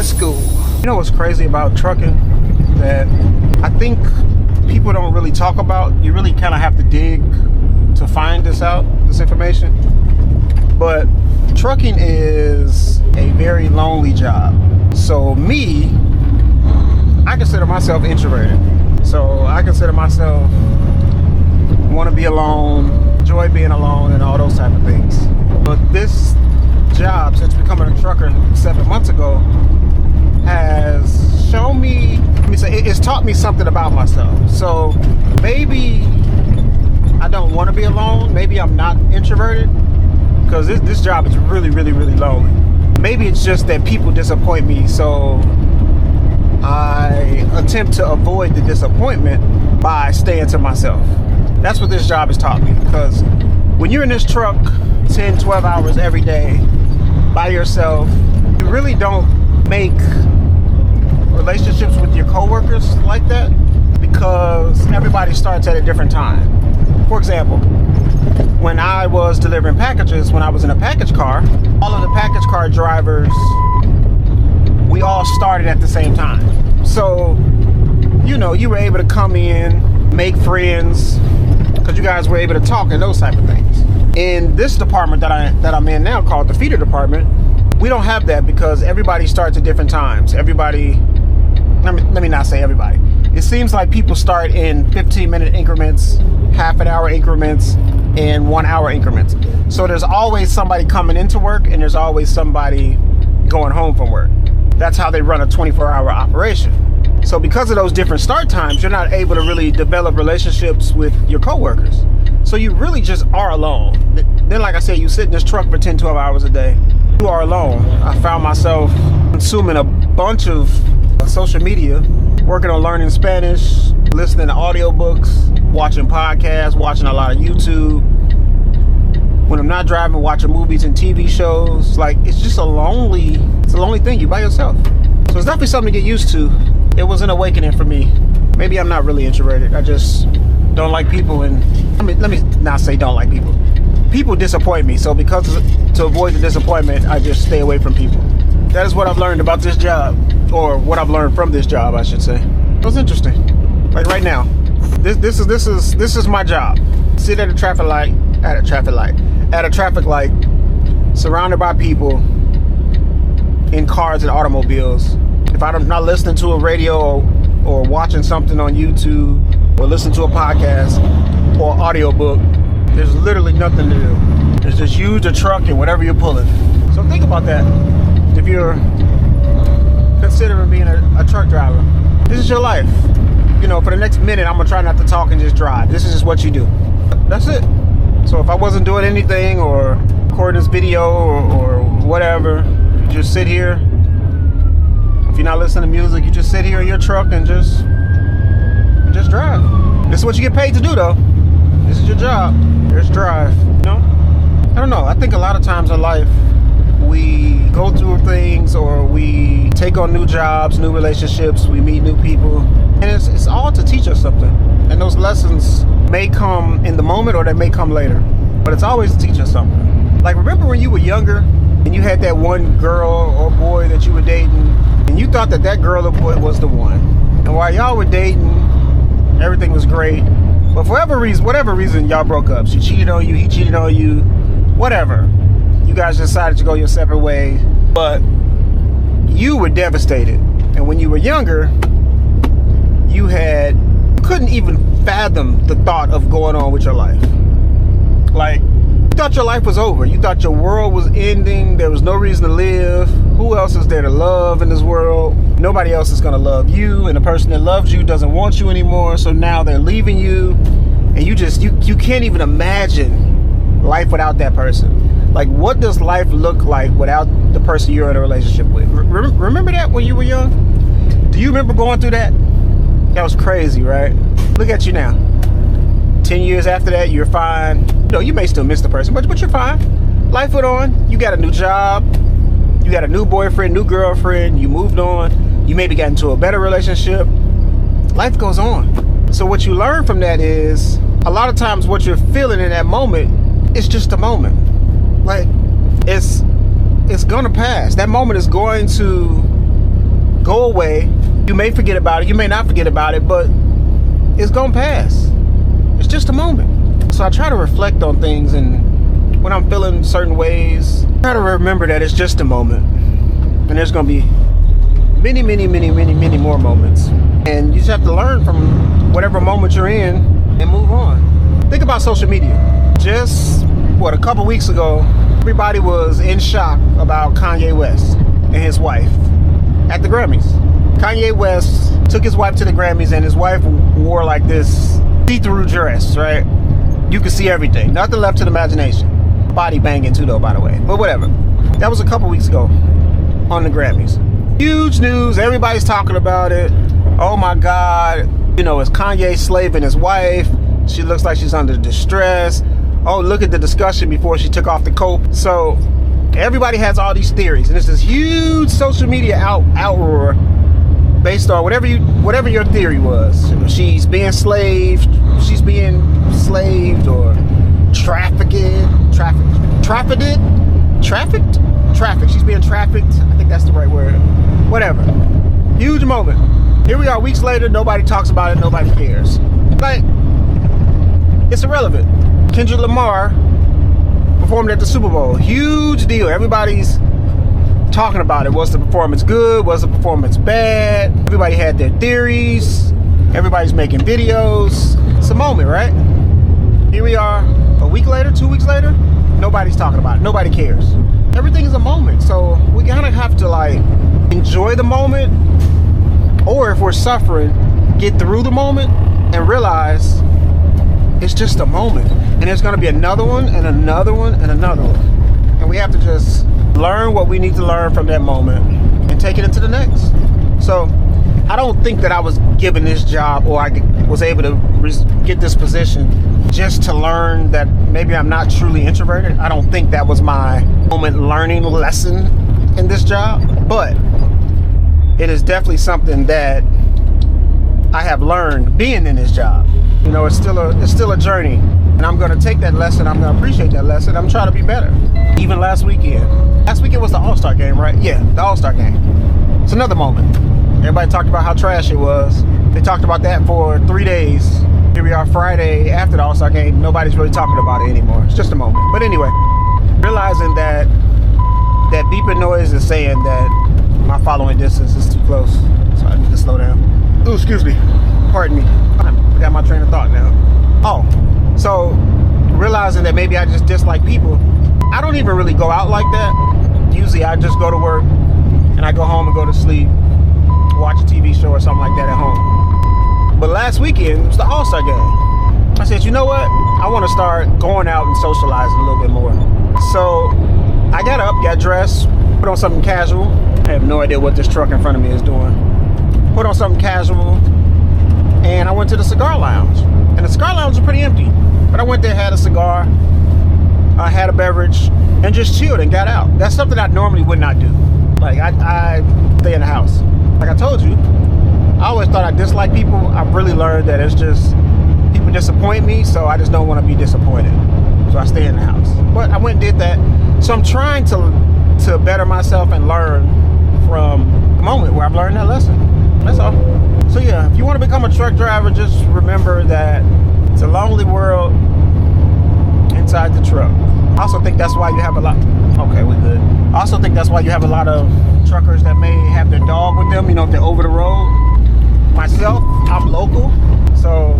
Let's go. You know what's crazy about trucking? That I think people don't really talk about. You really kind of have to dig to find this information. But trucking is a very lonely job. So me, I consider myself introverted. So I consider myself want to be alone, enjoy being alone, and all those type of things. But this job, since becoming a trucker 7 months ago, has shown me, it's taught me something about myself. So maybe I don't want to be alone. Maybe I'm not introverted, because this job is really, really, really lonely. Maybe it's just that people disappoint me, so I attempt to avoid the disappointment by staying to myself. That's what this job has taught me, because when you're in this truck 10, 12 hours every day by yourself, you really don't make relationships with your coworkers like that, because everybody starts at a different time. For example, when I was delivering packages, when I was in a package car, all of the package car drivers, we all started at the same time. So, you know, you were able to come in, make friends, because you guys were able to talk and those type of things. In this department that I'm in now, called the feeder department, we don't have that, because everybody starts at different times. Everybody, let me not say everybody. It seems like people start in 15-minute increments, half-an-hour increments, and 1-hour increments. So there's always somebody coming into work, and there's always somebody going home from work. That's how they run a 24-hour operation. So because of those different start times, you're not able to really develop relationships with your coworkers. So you really just are alone. Then, like I said, you sit in this truck for 10, 12 hours a day. You are alone. I found myself consuming a bunch of social media, working on learning Spanish, listening to audiobooks, watching podcasts, watching a lot of YouTube. When I'm not driving, watching movies and TV shows. Like, it's just a lonely thing. You're by yourself. So it's definitely something to get used to. It was an awakening for me. Maybe I'm not really introverted. I just don't like people, and let me not say don't like people. People disappoint me, so to avoid the disappointment, I just stay away from people. That is what I've learned about this job, or what I've learned from this job, I should say. It was interesting. Like right now, this is my job. Sit at a traffic light, surrounded by people in cars and automobiles. If I'm not listening to a radio or watching something on YouTube or listening to a podcast or audiobook, there's literally nothing to do. It's just you, the truck, and whatever you're pulling. So think about that. If you're considering being a truck driver, this is your life. You know, for the next minute, I'm gonna try not to talk and just drive. This is just what you do. That's it. So if I wasn't doing anything or recording this video or whatever, you just sit here. If you're not listening to music, you just sit here in your truck and just drive. This is what you get paid to do, though. This is your job. Just drive. You know? I don't know. I think a lot of times in life, we go through things, or we take on new jobs, new relationships, we meet new people, and it's all to teach us something. And those lessons may come in the moment, or they may come later, but it's always to teach us something. Like, remember when you were younger and you had that one girl or boy that you were dating, and you thought that girl or boy was the one, and while y'all were dating, everything was great, but for whatever reason y'all broke up. She cheated on you, he cheated on you, whatever. You guys decided to go your separate ways, but you were devastated. And when you were younger, you couldn't even fathom the thought of going on with your life. Like, you thought your life was over. You thought your world was ending. There was no reason to live. Who else is there to love in this world? Nobody else is going to love you, and the person that loves you doesn't want you anymore, so now they're leaving you, and you can't even imagine life without that person. Like, what does life look like without the person you're in a relationship with? Remember that when you were young? Do you remember going through that? That was crazy, right? Look at you now. 10 years after that, you're fine. No, you may still miss the person, but you're fine. Life went on. You got a new job. You got a new boyfriend, new girlfriend. You moved on. You maybe got into a better relationship. Life goes on. So what you learn from that is, a lot of times what you're feeling in that moment is just a moment. Like, it's gonna pass. That moment is going to go away. You may forget about it, you may not forget about it, but it's gonna pass. It's just a moment. So I try to reflect on things, and when I'm feeling certain ways, I try to remember that it's just a moment. And there's gonna be many, many, many, many, many more moments. And you just have to learn from whatever moment you're in and move on. Think about social media. Just, a couple weeks ago, everybody was in shock about Kanye West and his wife at the Grammys. Kanye West took his wife to the Grammys, and his wife wore like this see-through dress, right? You could see everything. Nothing left to the imagination. Body banging too, though, by the way. But whatever. That was a couple weeks ago on the Grammys. Huge news. Everybody's talking about it. Oh my God. It's Kanye slaving his wife. She looks like she's under distress. Oh, look at the discussion before she took off the coat. So everybody has all these theories, and it's this huge social media outroar based on whatever your theory was. She's being slaved, or trafficked. She's being trafficked. I think that's the right word. Whatever. Huge moment. Here we are weeks later, nobody talks about it, nobody cares. Like, it's irrelevant. Kendrick Lamar performed at the Super Bowl. Huge deal. Everybody's talking about it. Was the performance good? Was the performance bad? Everybody had their theories. Everybody's making videos. It's a moment, right? Here we are a week later, 2 weeks later, nobody's talking about it. Nobody cares. Everything is a moment. So we kind of have to enjoy the moment, or if we're suffering, get through the moment and realize it's just a moment. And there's going to be another one and another one and another one. And we have to just learn what we need to learn from that moment and take it into the next. So I don't think that I was given this job, or I was able to get this position just to learn that maybe I'm not truly introverted. I don't think that was my moment learning lesson in this job, but it is definitely something that I have learned being in this job. It's still a journey, and I'm going to take that lesson. I'm going to appreciate that lesson. I'm trying to be better. Even last weekend was the All-Star game, right? Yeah, the All-Star game. It's another moment. Everybody talked about how trash it was. They talked about that for 3 days. Here we are Friday after the All-Star game. Nobody's really talking about it anymore. It's just a moment. But anyway, realizing that beeping noise is saying that my following distance is too close, so I need to slow down. Oh, excuse me. Pardon me. I got my train of thought now. Oh, so realizing that maybe I just dislike people. I don't even really go out like that. Usually I just go to work and I go home and go to sleep, watch a TV show or something like that at home. But last weekend was the All-Star game. I said, you know what? I want to start going out and socializing a little bit more. So I got up, got dressed, put on something casual. I have no idea what this truck in front of me is doing. Put on something casual, and I went to the cigar lounge. And the cigar lounge was pretty empty. But I went there, had a cigar, I had a beverage, and just chilled and got out. That's something I normally would not do. Like, I stay in the house. Like I told you, I always thought I disliked people. I've really learned that it's just, people disappoint me, so I just don't want to be disappointed. So I stay in the house. But I went and did that. So I'm trying to better myself and learn from the moment where I've learned that lesson. That's all. So yeah, if you want to become a truck driver, just remember that it's a lonely world inside the truck. I also think that's why you have a lot. Okay, we're good. I also think that's why you have a lot of truckers that may have their dog with them, if they're over the road. Myself, I'm local, so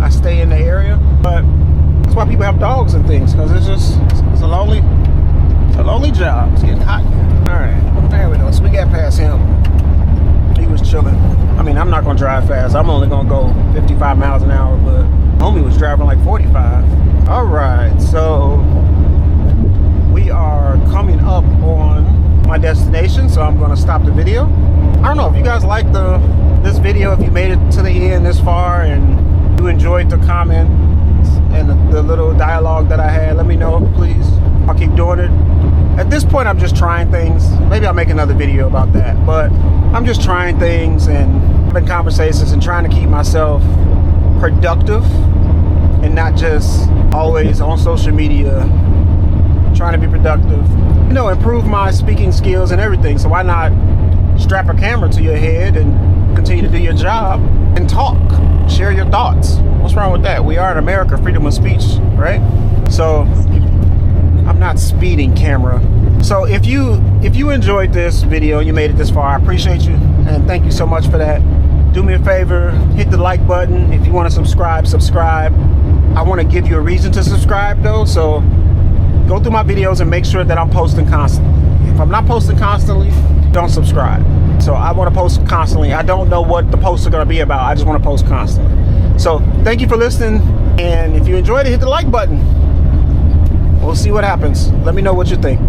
I stay in the area. But that's why people have dogs and things, because it's a lonely job. It's getting hot here. All right, there we go. So we got past him. He was chilling. I mean, I'm not gonna drive fast. I'm only gonna go 55 miles an hour, but homie was driving like 45. All right, so we are coming up on my destination, so I'm gonna stop the video. I don't know if you guys like this video, if you made it to the end this far and you enjoyed the comments and the little dialogue that I had, let me know, please. I'll keep doing it. At this point, I'm just trying things. Maybe I'll make another video about that, but I'm just trying things and having conversations and trying to keep myself productive and not just always on social media, trying to be productive, improve my speaking skills and everything. So why not strap a camera to your head and continue to do your job and talk, share your thoughts. What's wrong with that? We are in America, freedom of speech, right? So I'm not speeding, camera. So if you enjoyed this video and you made it this far, I appreciate you and thank you so much for that. Do me a favor, hit the like button. If you want to subscribe. I want to give you a reason to subscribe though, so go through my videos and make sure that I'm posting constantly. If I'm not posting constantly, don't subscribe. So I want to post constantly. I don't know what the posts are going to be about. I just want to post constantly. So thank you for listening, and if you enjoyed it, hit the like button. We'll see what happens. Let me know what you think.